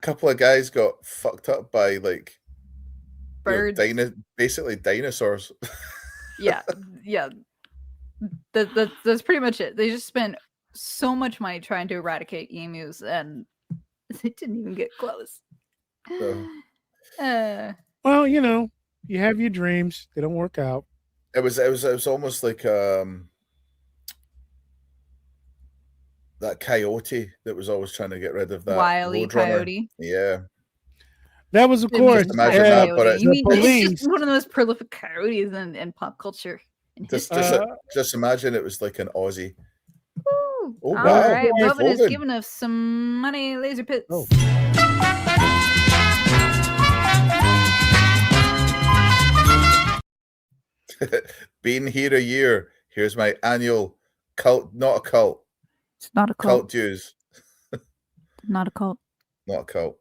couple of guys got fucked up by like Birds. basically dinosaurs. Yeah. That's pretty much it. They just spent so much money trying to eradicate emus, and they didn't even get close. Well, you have your dreams; they don't work out. It was almost like that coyote that was always trying to get rid of that Wile E. roadrunner. Coyote. Yeah. That was, of course, Just imagine that, but you mean it's police. just one of the most prolific coyotes in pop culture in history. Just imagine it was like an Aussie. Oh, wow. All right, Woven has Woven. given us some money, laser pits. Oh. Been here a year. Here's my annual cult, not a cult. It's not a cult. Cult dues. Not a cult. Not a cult.